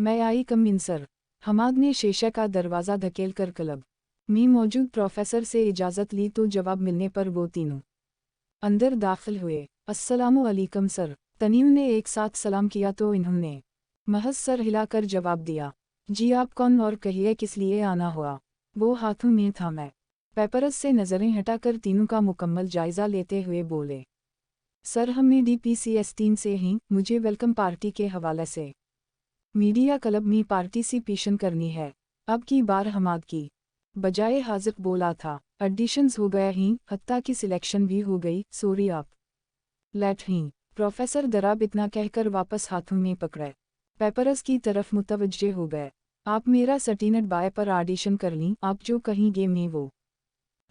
मैं आई कम इन सर। हमाद ने शीशे का दरवाज़ा धकेल कर क्लब में मौजूद प्रोफेसर से इजाज़त ली तो जवाब मिलने पर वो तीनों अंदर दाखिल हुए। अस्सलामु अलैकुम सर। तनीम ने एक साथ सलाम किया तो इन्होंने महज सर हिलाकर जवाब दिया, जी आप कौन और कहिए किस लिए आना हुआ। वो हाथों में था मैं पेपरस से नज़रें हटाकर तीनों का मुकम्मल जायज़ा लेते हुए बोले, सर हमें DPCS 3 से ही मुझे वेलकम पार्टी के हवाले से मीडिया क्लब में पार्टिसिपेशन करनी है। अब की बार हमाद की बजाय हाजिर बोला था, ऑडिशंस हो गया ही, हत्ता की सिलेक्शन भी हो गई, सॉरी आप लेट ही। प्रोफेसर दराब इतना कहकर वापस हाथों में पकड़े पेपरस की तरफ मुतवज्जे हो गए। आप मेरा सर्टिनेट बाय पर ऑडिशन कर लीं, आप जो कहेंगे मैं वो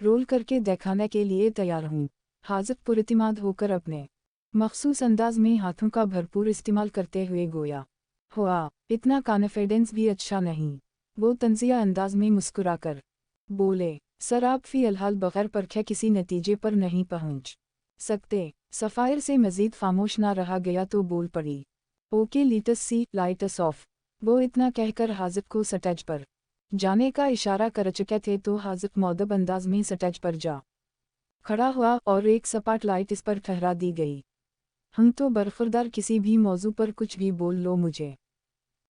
रोल करके दिखाने के लिए तैयार हूँ। हाजिर पुरइतिमाद होकर अपने मखसूस अंदाज में हाथों का भरपूर इस्तेमाल करते हुए गोया, हुआ इतना कॉन्फिडेंस भी अच्छा नहीं। वो तंजिया अंदाज में मुस्कुराकर बोले, सर आप फ़िलहाल बगैर परखे किसी नतीजे पर नहीं पहुंच सकते। सफ़ायर से मज़ीद खामोश ना रहा गया तो बोल पड़ी, okay let's see lights off. वो इतना कहकर हाजिर को स्टेज पर जाने का इशारा कर चुके थे तो हाजिर मौदब अंदाज में स्टेज पर जा खड़ा हुआ और एक सपाट लाइट इस पर ठहरा दी गई। हम तो बरखुरदार किसी भी मौजू पर कुछ भी बोल लो, मुझे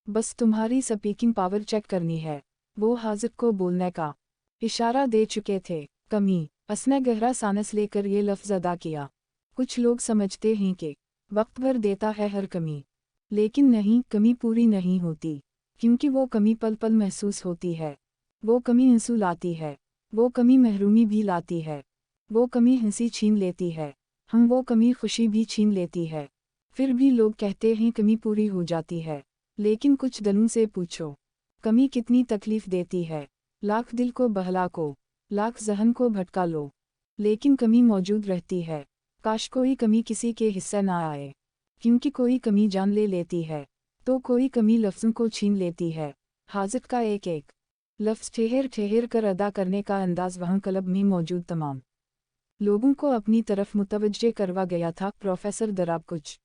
बस तुम्हारी स्पीकिंग पावर चेक करनी है। वो हाजिर को बोलने का इशारा दे चुके थे। कमी उसने गहरा सांस लेकर ये लफ्ज़ अदा किया, कुछ लोग समझते हैं कि वक्त भर देता है हर कमी, लेकिन नहीं, कमी पूरी नहीं होती, क्योंकि वो कमी पल पल महसूस होती है। वो कमी आंसू लाती है, वो कमी महरूमी भी लाती है, वो कमी हंसी छीन लेती है, हम वो कमी खुशी भी छीन लेती है। फिर भी लोग कहते हैं कमी पूरी हो जाती है, लेकिन कुछ दिलों से पूछो कमी कितनी तकलीफ देती है। लाख दिल को बहला को, लाख जहन को भटका लो, लेकिन कमी मौजूद रहती है। काश कोई कमी किसी के हिस्से ना आए, क्योंकि कोई कमी जान ले लेती है, तो कोई कमी लफ्ज़ों को छीन लेती है। हाजिर का एक एक लफ्ज़ ठहर ठहर कर अदा करने का अंदाज वहाँ क्लब में मौजूद तमाम लोगों को अपनी तरफ मुतवज्जे करवा गया था। प्रोफेसर दराब कुछ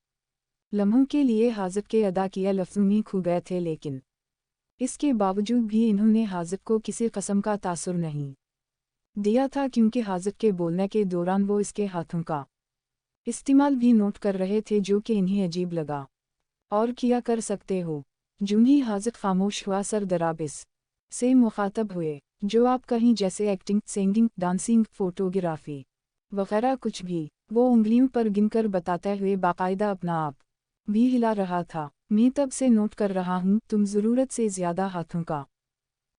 लम्हों के लिए हाजिर के अदा किए लफ्ज़ों में खो गए थे, लेकिन इसके बावजूद भी इन्होंने हाजिर को किसी किस्म का तासुर नहीं दिया था, क्योंकि हाजिर के बोलने के दौरान वो इसके हाथों का इस्तेमाल भी नोट कर रहे थे, जो कि इन्हें अजीब लगा। और किया कर सकते हो। जूं ही हाजिर खामोश हुआ, सर दराब इस से मुखातब हुए, जो आप कहीं, जैसे एक्टिंग, सिंगिंग, डांसिंग, फोटोग्राफी वगैरह कुछ भी। वो उंगलियों पर गिनकर बताते हुए बाकायदा अपना आप भी हिला रहा था। मैं तब से नोट कर रहा हूँ, तुम ज़रूरत से ज़्यादा हाथों का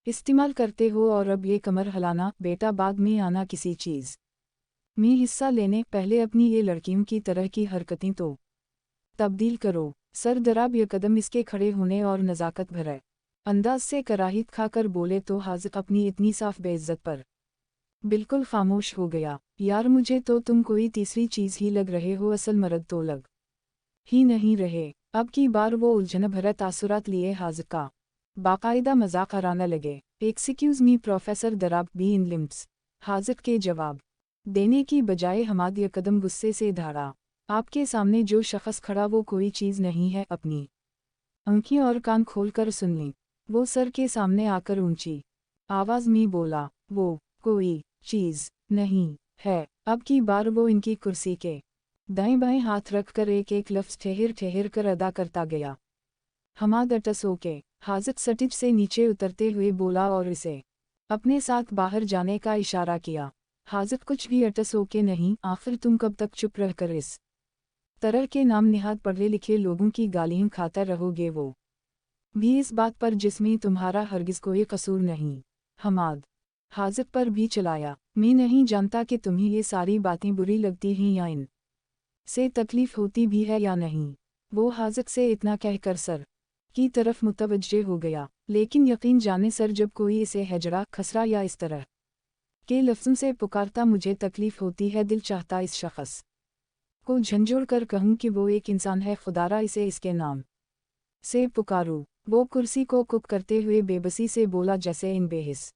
इस्तेमाल करते हो, और अब ये कमर हिलाना बेटा, बाद में आना किसी चीज़ में हिस्सा लेने, पहले अपनी ये लड़कियों की तरह की हरकतें तो तब्दील करो। सर दराब ये कदम इसके खड़े होने और नज़ाकत भरे अंदाज से कराहीत खाकर बोले तो हाजिर अपनी इतनी साफ बेइज्जत पर बिल्कुल खामोश हो गया। यार मुझे तो तुम कोई तीसरी चीज़ ही लग रहे हो, असल मर्द तो लग ही नहीं रहे। अब की बार वो उलझन भरे तासुरात लिए हाजिर का बाकायदा मजाक कराने लगे। Excuse me professor Darab, be in limbs. हाजिर के जवाब देने की बजाय हमाद ये कदम गुस्से से धारा, आपके सामने जो शख्स खड़ा वो कोई चीज़ नहीं है, अपनी आंखें और कान खोलकर सुन लें। वो सर के सामने आकर ऊंची आवाज़ में बोला, वो कोई चीज़ नहीं है। अब की बार वो इनकी कुर्सी के दाएं बाएं हाथ रखकर एक एक लफ्ज़ ठहर ठहर कर अदा करता गया। हमाद अटस होके हाजिर सटिज से नीचे उतरते हुए बोला और इसे अपने साथ बाहर जाने का इशारा किया। हाजिर कुछ भी अटस होके नहीं, आखिर तुम कब तक चुप रहकर इस तरह के नाम निहाद पढ़े लिखे लोगों की गालियां खाते रहोगे, वो भी इस बात पर जिसमें तुम्हारा हरगिज़ कोई कसूर नहीं। हमाद हाजिर पर भी चलाया, मैं नहीं जानता कि तुम्हें ये सारी बातें बुरी लगती हैं या इन से तकलीफ़ होती भी है या नहीं। वो हाजिर से इतना कहकर सर की तरफ मुतवज्जे हो गया, लेकिन यकीन जाने सर, जब कोई इसे हजरा, खसरा या इस तरह के लफ्ज़ों से पुकारता मुझे तकलीफ़ होती है। दिल चाहता इस शख्स को झंझोड़ कर कहूँ कि वो एक इंसान है, खुदारा इसे इसके नाम से पुकारूं। वो कुर्सी को कुक करते हुए बेबसी से बोला, जैसे इन बेहिस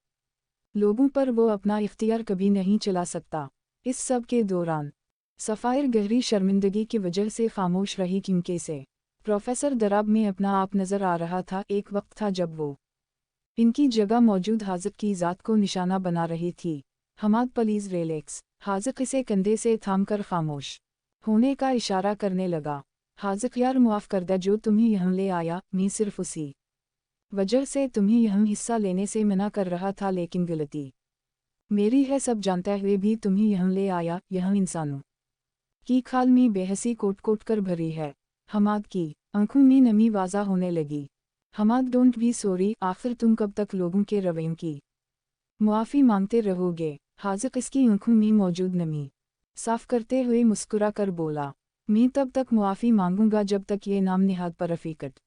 लोगों पर वो अपना इख्तियार कभी नहीं चला सकता। इस सब के दौरान सफ़ायर गहरी शर्मिंदगी की वजह से खामोश रही, क्योंकि इसे प्रोफेसर दराब में अपना आप नजर आ रहा था। एक वक्त था जब वो इनकी जगह मौजूद हाजिक की ज़ात को निशाना बना रही थी। Hammad please relax. हाजिक इसे कंधे से थामकर खामोश होने का इशारा करने लगा। हाजिक यार मुआफ़ कर दे, जो तुम्हें यहाँ ले आया मैं सिर्फ उसी वजह से तुम्हें यहाँ हिस्सा लेने से मना कर रहा था, लेकिन गलती मेरी है, सब जानते हुए भी तुम्हें यहाँ ले आया। यहाँ इंसानों की खाल में बेहसी कोट कोट कर भरी है। हमाद की आंखों में नमी वाज़ा होने लगी। हमाद डोंट बी सॉरी, आखिर तुम कब तक लोगों के रवैयों की मुआफ़ी मांगते रहोगे? हाजिक इसकी आंखों में मौजूद नमी साफ करते हुए मुस्कुरा कर बोला, मैं तब तक मुआफ़ी मांगूंगा जब तक ये नाम निहाद पर रफ़ीकत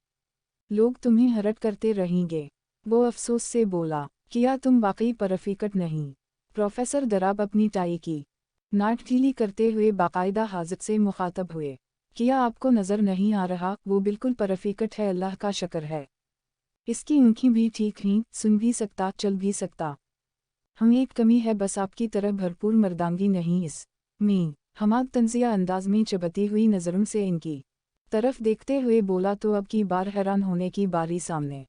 लोग तुम्हें हर्ट करते रहेंगे। वो अफसोस से बोला, क्या तुम वाकई पर रफ़ीकत नहीं? प्रोफेसर दराब अपनी टाई की नाट ढीली करते हुए बाकायदा हाजिक से मुखातब हुए, क्या आपको नज़र नहीं आ रहा? वो बिल्कुल पर रफ़ीकत है, अल्लाह का शुक्र है। इसकी आँखें भी ठीक हैं, सुन भी सकता, चल भी सकता। हम एक कमी है बस, आपकी तरह भरपूर मर्दांगी नहीं इस में। हमाद तंजिया अंदाज में चबती हुई नज़रों से इनकी तरफ देखते हुए बोला, तो अब की बार हैरान होने की बारी सामने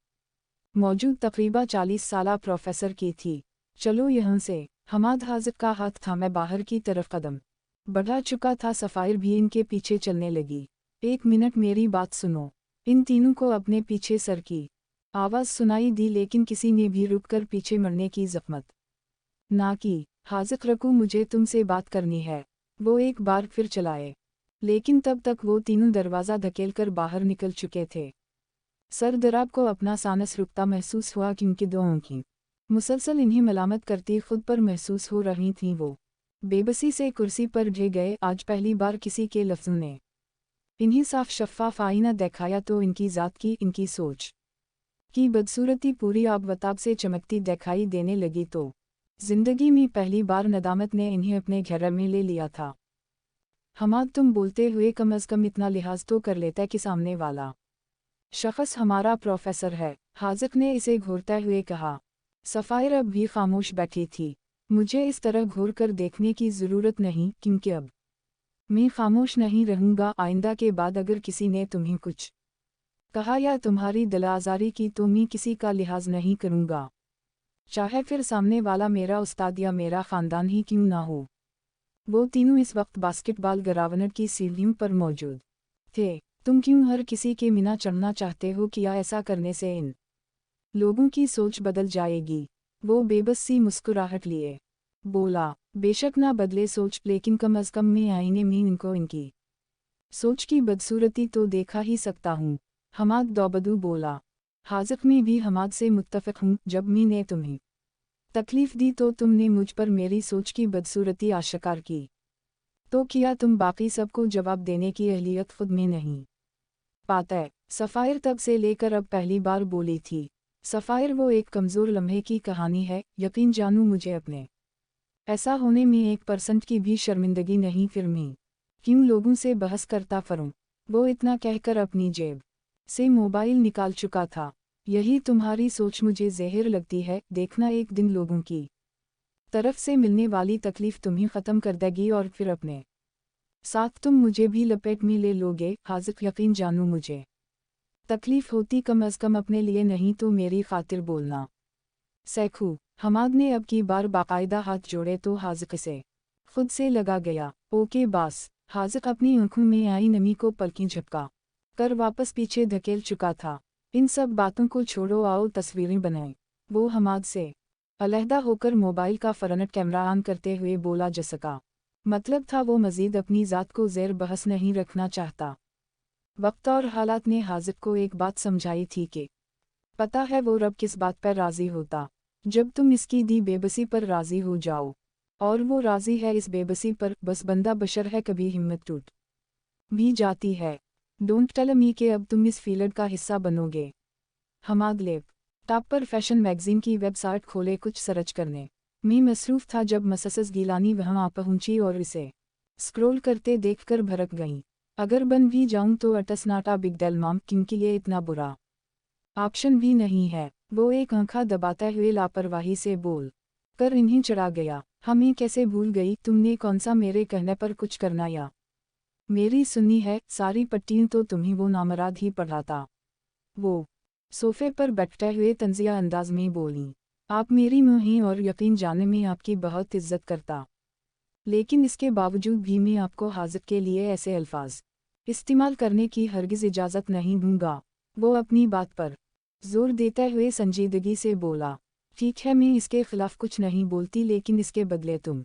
मौजूद तकरीबा 40 साला प्रोफेसर की थी। चलो यहाँ से। हमाद हाजिक का हाथ थामे बाहर की तरफ कदम बढ़ा चुका था। सफ़ायर भी इनके पीछे चलने लगी। एक मिनट मेरी बात सुनो। इन तीनों को अपने पीछे सर की आवाज़ सुनाई दी, लेकिन किसी ने भी रुककर पीछे मरने की ज़ख्मत ना की। हाजिक रखो, मुझे तुमसे बात करनी है। वो एक बार फिर चलाए, लेकिन तब तक वो तीनों दरवाज़ा धकेलकर बाहर निकल चुके थे। सर दराब को अपना सांस रुकता महसूस हुआ, क्योंकि दो आँखें मुसलसल इन्हें मलामत करती खुद पर महसूस हो रही थीं। वो बेबसी से कुर्सी पर ढह गए। आज पहली बार किसी के लफ्ज़ों ने इन्हें साफ शफ़ाफ आईना दिखाया तो इनकी ज़ात की, इनकी सोच की बदसूरती पूरी आब-व-ताब से चमकती दिखाई देने लगी। तो जिंदगी में पहली बार नदामत ने इन्हें अपने घेरे में ले लिया था। हमाद, तुम बोलते हुए कम अज़ कम इतना लिहाज तो कर लेता कि सामने वाला शख्स हमारा प्रोफेसर है। हाजिक ने इसे घूरते हुए कहा। सफ़ायर अब भी खामोश बैठी थी। मुझे इस तरह घूर कर देखने की ज़रूरत नहीं, क्योंकि अब मैं खामोश नहीं रहूँगा। आइंदा के बाद अगर किसी ने तुम्हें कुछ कहा या तुम्हारी दिलाज़ारी की तो मैं किसी का लिहाज नहीं करूँगा, चाहे फिर सामने वाला मेरा उस्ताद या मेरा ख़ानदान ही क्यों ना हो। वो तीनों इस वक्त बास्केटबॉल ग्राउंड की सीढ़ियों पर मौजूद थे। तुम क्यों हर किसी के मीना चढ़ना चाहते हो? क्या ऐसा करने से इन लोगों की सोच बदल जाएगी? वो बेबस सी मुस्कुराहट लिए बोला, बेशक ना बदले सोच, लेकिन कम अज़ कम मैं आईने में इनको इनकी सोच की बदसूरती तो देखा ही सकता हूँ। हमाद दौबदू बोला। हाजिक में भी हमाद से मुत्तफ़िक़ हूँ। जब मैंने तुम्हें तकलीफ़ दी तो तुमने मुझ पर मेरी सोच की बदसूरती आश्कार की, तो क्या तुम बाकी सबको जवाब देने की अहलियत खुद में नहीं पाते? सफ़ायर तब से लेकर अब पहली बार बोली थी। सफ़ायर, वो एक कमज़ोर लम्हे की कहानी है। यकीन जानूँ मुझे अपने ऐसा होने में 1% की भी शर्मिंदगी नहीं, फिर मैं क्यों लोगों से बहस करता फरूं? वो इतना कहकर अपनी जेब से मोबाइल निकाल चुका था। यही तुम्हारी सोच मुझे ज़हर लगती है। देखना, एक दिन लोगों की तरफ से मिलने वाली तकलीफ़ तुम्हें ख़त्म कर देगी और फिर अपने साथ तुम मुझे भी लपेट में ले लोगे। हाजिक, यकीन जानूँ मुझे तकलीफ़ होती कम अज़ कम अपने लिए नहीं तो मेरी खातिर बोलना सैखू। हमाद ने अब की बार बाकायदा हाथ जोड़े तो हाजिक से खुद से लगा गया। ओके बास। हाजिक अपनी आंखों में आई नमी को पलकें झपका कर वापस पीछे धकेल चुका था। इन सब बातों को छोड़ो, आओ तस्वीरें बनाएं। वो हमाद से अलहदा होकर मोबाइल का फ्रंट कैमरा ऑन करते हुए बोला, जसका मतलब था वो मज़ीद अपनी ज़ात को ज़ेर बहस नहीं रखना चाहता। वक्त और हालात ने हाजिक को एक बात समझाई थी कि पता है वो रब किस बात पर राज़ी होता, जब तुम इसकी दी बेबसी पर राज़ी हो जाओ। और वो राज़ी है इस बेबसी पर। बस बंदा बशर है, कभी हिम्मत टूट भी जाती है। डोंट टेल मी कि अब तुम इस फील्ड का हिस्सा बनोगे। हमाद लैप टॉप पर फैशन मैगज़ीन की वेबसाइट खोले कुछ सर्च करने में मसरूफ़ था जब मिसेस गिलानी वहाँ आ पहुँची और इसे स्क्रॉल करते देखकर भड़क गईं। अगर बन भी जाऊँ तो अटस नाटा बिग डेल माम, क्योंकि ये इतना बुरा ऑप्शन भी नहीं है। वो एक आंखा दबाते हुए लापरवाही से बोल कर इन्हें चढ़ा गया। हमें कैसे भूल गई? तुमने कौन सा मेरे कहने पर कुछ करना या मेरी सुनी है सारी पट्टियां तो तुम्हें वो नामराद ही पढ़ाता। वो सोफे पर बैठते हुए तंजिया अंदाज में बोली, आप मेरी मां हैं और यकीन जाने में आपकी बहुत इज्जत करता, लेकिन इसके बावजूद भी मैं आपको हाजिर के लिए ऐसे अल्फाज इस्तेमाल करने की हरगिज़ इजाज़त नहीं दूंगा। वो अपनी बात पर जोर देते हुए संजीदगी से बोला, ठीक है मैं इसके खिलाफ कुछ नहीं बोलती, लेकिन इसके बदले तुम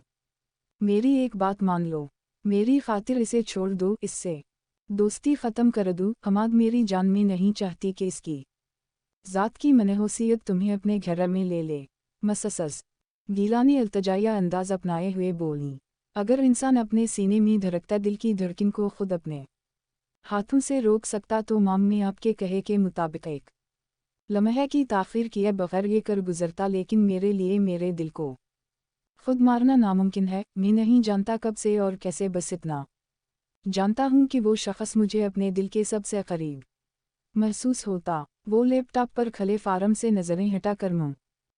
मेरी एक बात मान लो, मेरी खातिर इसे छोड़ दो, इससे दोस्ती ख़त्म कर दूँ। हमाद मेरी जान में नहीं चाहती कि इसकी ज़ात की मनहूसियत तुम्हें अपने घर में ले ले। मससस गीलानी अल्तजाया अंदाज अपनाए हुए बोली, अगर इंसान अपने सीने में धड़कता दिल की धड़कन को खुद अपने हाथों से रोक सकता तो माम में आपके कहे के मुताबिक एक लम्हे की ताख़ीर किए बगैर ये कर गुजरता, लेकिन मेरे लिए मेरे दिल को खुद मारना नामुमकिन है। मैं नहीं जानता कब से और कैसे, बस इतना जानता हूँ कि वो शख्स मुझे अपने दिल के सबसे करीब महसूस होता। वो लैपटॉप पर खले फार्म से नज़रें हटा कर मुंह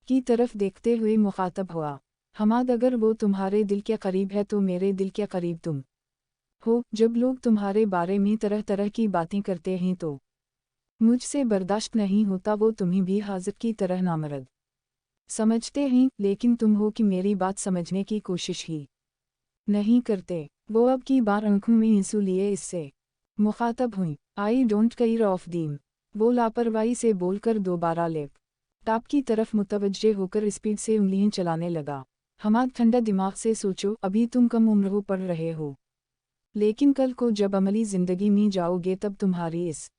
की तरफ देखते हुए मुखातब हुआ, हमाद अगर वो तुम्हारे दिल के करीब है तो मेरे दिल के करीब तुम हो। जब लोग तुम्हारे बारे में तरह तरह की बातें करते हैं तो मुझसे बर्दाश्त नहीं होता। वो तुम्हें भी हाजिर की तरह नामर्द समझते हैं, लेकिन तुम हो कि मेरी बात समझने की कोशिश ही नहीं करते। वो अब की बार आंखों में आंसू लिए इससे मुखातब हुई, आई डोंट केयर ऑफ दीम। वो लापरवाही से बोलकर दोबारा लैपटॉप की तरफ मुतवज्जे होकर स्पीड से उंगलियां चलाने लगा। हमाद ठंडा दिमाग से सोचो, अभी तुम कम उम्र हो, पढ़ रहे हो, लेकिन कल को जब अमली ज़िंदगी में जाओगे तब तुम्हारी इस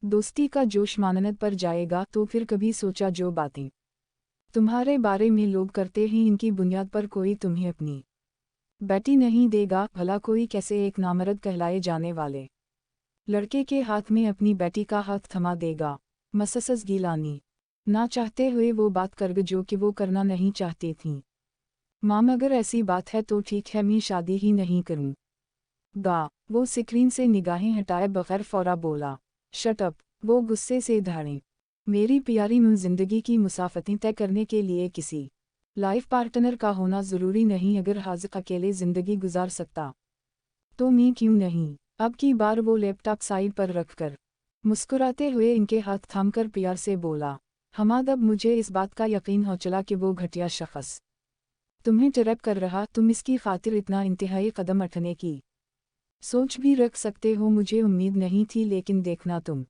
दोस्ती का जोश मानत पर जाएगा। तो फिर कभी सोचा जो बातें तुम्हारे बारे में लोग करते हैं इनकी बुनियाद पर कोई तुम्हें अपनी बेटी नहीं देगा। भला कोई कैसे एक नामर्द कहलाए जाने वाले लड़के के हाथ में अपनी बेटी का हाथ थमा देगा। मससस गीलानी ना चाहते हुए वो बात कर गई जो कि वो करना नहीं चाहती थीं। माम अगर ऐसी बात है तो ठीक है, मैं शादी ही नहीं करूँ गा। वो स्क्रीन से निगाहें हटाए बगैर फौरा बोला, शट अप। वो गुस्से से धाड़े, मेरी प्यारी मुझ जिंदगी की मुसाफतें तय करने के लिए किसी लाइफ पार्टनर का होना ज़रूरी नहीं। अगर हाजिर अकेले ज़िंदगी गुजार सकता तो मैं क्यों नहीं। अब की बार वो लैपटॉप साइड पर रखकर मुस्कुराते हुए इनके हाथ थामकर प्यार से बोला, हमाद अब मुझे इस बात का यकीन हो चला कि वो घटिया शख्स तुम्हें ट्रैप कर रहा। तुम इसकी खातिर इतना इंतहाई कदम उठने की सोच भी रख सकते हो, मुझे उम्मीद नहीं थी, लेकिन देखना तुम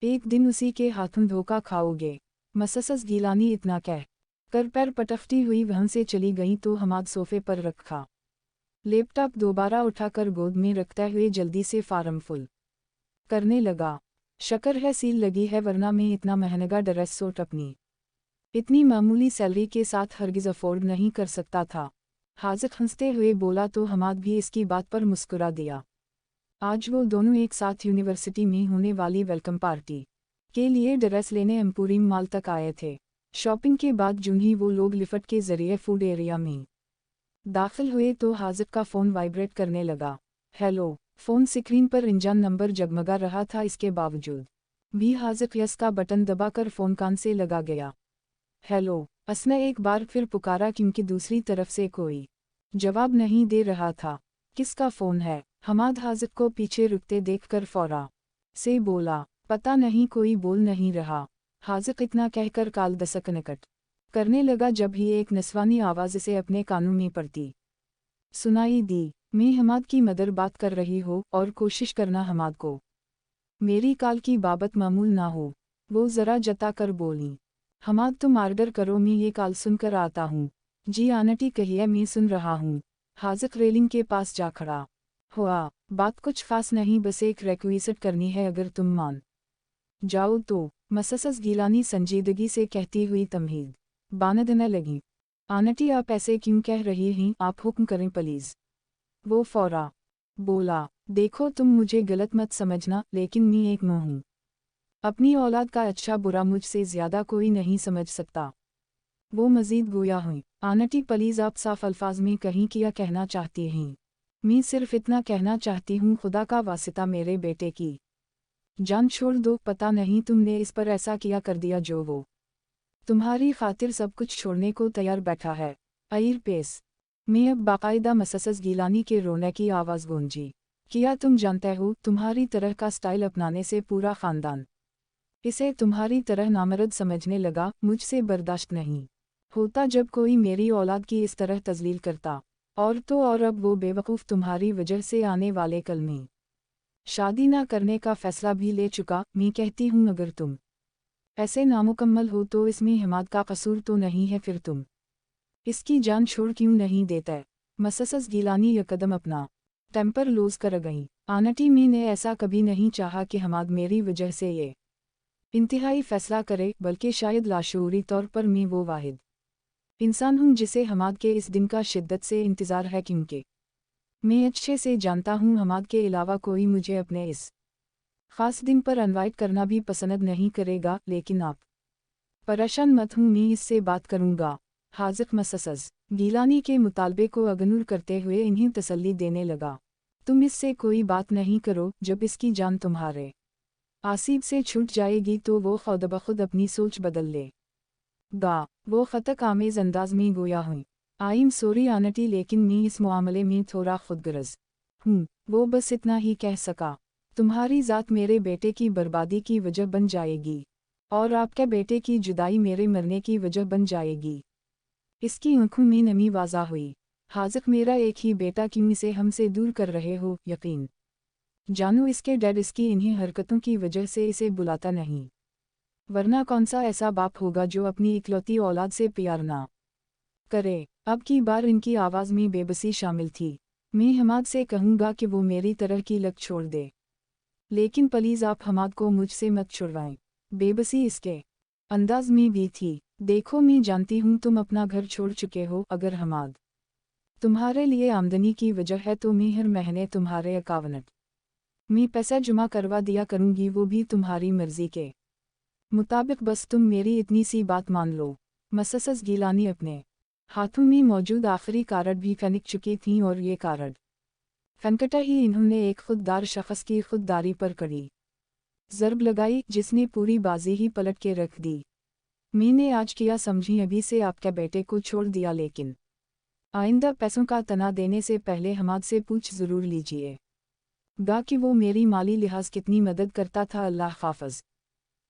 एक दिन उसी के हाथों धोखा खाओगे। मससस गीलानी इतना कह कर पैर पटकती हुई वहाँ से चली गई तो हमाद सोफे पर रखा लैपटॉप दोबारा उठाकर गोद में रखते हुए जल्दी से फार्म फुल करने लगा। शक्र है सील लगी है, वरना मैं इतना महंगा ड्रेस सूट अपनी इतनी मामूली सैलरी के साथ हरगिज़ अफोर्ड नहीं कर सकता था। हाजिर हंसते हुए बोला तो हमाद भी इसकी बात पर मुस्कुरा दिया। आज वो दोनों एक साथ यूनिवर्सिटी में होने वाली वेलकम पार्टी के लिए ड्रेस लेने एम्पोरियम मॉल तक आए थे। शॉपिंग के बाद जूही वो लोग लिफ्ट के जरिए फूड एरिया में दाखिल हुए तो हाजिर का फ़ोन वाइब्रेट करने लगा। हेलो। फ़ोन स्क्रीन पर इंजन नंबर जगमगा रहा था, इसके बावजूद भी हाजिर यस का बटन दबाकर फ़ोन कान से लगा गया। हेलो। उसने एक बार फिर पुकारा क्योंकि दूसरी तरफ से कोई जवाब नहीं दे रहा था। किसका फ़ोन है? हमाद हाजिर को पीछे रुकते देखकर फौरा से बोला, पता नहीं, कोई बोल नहीं रहा। हाजिर इतना कहकर काल दसक निकट करने लगा जब ही एक नस्वानी आवाज़ से अपने कानों में पड़ती सुनाई दी, मैं हमाद की मदर बात कर रही हो और कोशिश करना हमाद को मेरी काल की बाबत मामूल ना हो। वो ज़रा जता कर बोली, हमाद तुम आर्डर करो, मैं ये काल सुनकर आता हूँ। जी आंटी कहिए, मैं सुन रहा हूँ। हाजिर रेलिंग के पास जा खड़ा हुआ, बात कुछ खास नहीं, बस एक रिक्वेस्ट करनी है, अगर तुम मान जाओ तो। मससस गीलानी संजीदगी से कहती हुई तमहीद बानदने लगी, आंटी आप ऐसे क्यों कह रही हैं, आप हुक्म करें प्लीज़। वो फौरा बोला, देखो तुम मुझे गलत मत समझना, लेकिन मैं एक मां हूँ। अपनी औलाद का अच्छा बुरा मुझसे ज़्यादा कोई नहीं समझ सकता। वो मज़ीद गोया हुई, आंटी प्लीज़ आप साफ अल्फाज में कहीं क्या कहना चाहती हैं। मैं सिर्फ इतना कहना चाहती हूँ, खुदा का वास्ता मेरे बेटे की जान छोड़ दो। पता नहीं तुमने इस पर ऐसा किया कर दिया जो वो तुम्हारी खातिर सब कुछ छोड़ने को तैयार बैठा है। अईर पेस में अब बाकायदा मससस गीलानी के रोने की आवाज़ गूंजी, किया तुम जानते हो तुम्हारी तरह का स्टाइल अपनाने से पूरा खानदान इसे तुम्हारी तरह नामर्द समझने लगा, मुझसे बर्दाश्त नहीं होता जब कोई मेरी औलाद की इस तरह तजलील करता। और तो और अब वो बेवकूफ़ तुम्हारी वजह से आने वाले कल में शादी ना करने का फैसला भी ले चुका। मैं कहती हूँ अगर तुम ऐसे नामुकम्मल हो तो इसमें हिमाद का कसूर तो नहीं है, फिर तुम इसकी जान छोड़ क्यों नहीं देते। मससस गिलानी यकदम अपना टेम्पर लूज कर गई। आंटी मैंने ऐसा कभी नहीं चाहा कि हमाद मेरी वजह से ये इंतहाई फैसला करे, बल्कि शायद लाशूरी तौर पर मैं वो वाहिद इंसान हूँ जिसे हमाद के इस दिन का शिद्दत से इंतज़ार है, क्योंकि मैं अच्छे से जानता हूँ हमाद के अलावा कोई मुझे अपने इस ख़ास दिन पर इनवाइट करना भी पसंद नहीं करेगा। लेकिन आप परेशान मत हूँ, मैं इससे बात करूँगा। हाज़िक मससस गिलानी के मुतालबे को अगनूर करते हुए इन्हें तसल्ली देने लगा। तुम इससे कोई बात नहीं करो, जब इसकी जान तुम्हारे आसिब से छूट जाएगी तो वो खुद बखुद अपनी सोच बदल ले गा। वो ख़तक आमेज़ अंदाज में गोया हुई, आई एम सॉरी आंटी, लेकिन मैं इस मामले में थोड़ा खुदगर्ज हूँ। वो बस इतना ही कह सका। तुम्हारी ज़ात मेरे बेटे की बर्बादी की वजह बन जाएगी और आपके बेटे की जुदाई मेरे मरने की वजह बन जाएगी। इसकी आंखों में नमी वाज़ा हुई। हाज़िक मेरा एक ही बेटा, क्यों इसे हमसे दूर कर रहे हो। यकीन जानो इसके डैड इसकी इन्हीं हरकतों की वजह से इसे बुलाता नहीं, वरना कौन सा ऐसा बाप होगा जो अपनी इकलौती औलाद से प्यार ना करे। अब की बार इनकी आवाज़ में बेबसी शामिल थी। मैं हमाद से कहूँगा कि वो मेरी तरह की लत छोड़ दे, लेकिन प्लीज़ आप हमाद को मुझसे मत छुड़वाएं। बेबसी इसके अंदाज में भी थी। देखो मैं जानती हूँ तुम अपना घर छोड़ चुके हो, अगर हमाद तुम्हारे लिए आमदनी की वजह है तो मैं हर महीने तुम्हारे अकाउंट में पैसा जमा करवा दिया करूँगी, वो भी तुम्हारी मर्जी के मुताबिक। बस तुम मेरी इतनी सी बात मान लो। मससस गिलानी अपने हाथों में मौजूद आखिरी कार्ड भी फेंक चुकी थीं और ये कार्ड फेंकता ही इन्होंने एक खुददार शख्स की खुददारी पर कड़ी ज़रब लगाई, जिसने पूरी बाजी ही पलट के रख दी। मैंने आज किया समझी अभी से आपके बेटे को छोड़ दिया, लेकिन आइंदा पैसों का तना देने से पहले हमाद से पूछ ज़रूर लीजिए गा कि वो मेरी माली लिहाज कितनी मदद करता था। अल्लाह हाफ़िज़।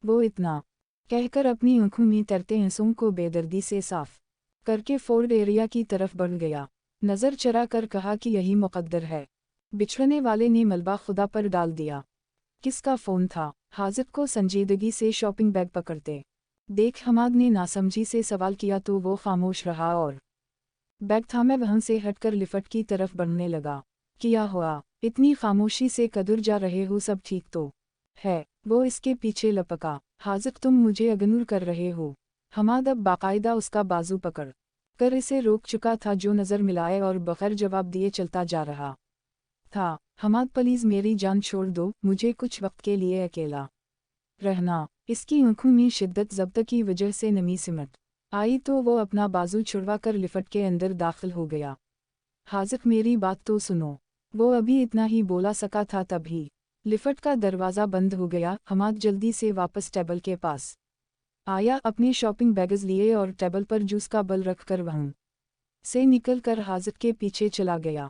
वो इतना कहकर अपनी आंखों में तैरते आंसुओं को बेदर्दी से साफ करके फोर्ड एरिया की तरफ बढ़ गया। नज़र चरा कर कहा कि यही मुक़द्दर है। बिछड़ने वाले ने मलबा खुदा पर डाल दिया। किसका फ़ोन था? हाज़िक को संजीदगी से शॉपिंग बैग पकड़ते देख हमाद ने नासमझी से सवाल किया तो वो खामोश रहा और बैग थामे वहाँ से हटकर लिफ्ट की तरफ बढ़ने लगा। क्या हुआ? इतनी खामोशी से कदर जा रहे हो? सब ठीक तो है? वो इसके पीछे लपका। हाज़िक तुम मुझे अगनूर कर रहे हो। हमाद अब बाकायदा उसका बाजू पकड़ कर इसे रोक चुका था, जो नज़र मिलाए और बग़ैर जवाब दिए चलता जा रहा था। हमाद प्लीज़ मेरी जान छोड़ दो, मुझे कुछ वक्त के लिए अकेला रहना। इसकी आंखों में शिद्दत ज़ब्त की वजह से नमी सिमट आई तो वो अपना बाजू छुड़वा कर लिफ्ट के अंदर दाखिल हो गया। हाज़िक मेरी बात तो सुनो। वो अभी इतना ही बोला सका था, तभी लिफ्ट का दरवाज़ा बंद हो गया। हमाद जल्दी से वापस टेबल के पास आया, अपने शॉपिंग बैग्स लिए और टेबल पर जूस का बल रख कर वहाँ से निकल कर हाज़िक के पीछे चला गया।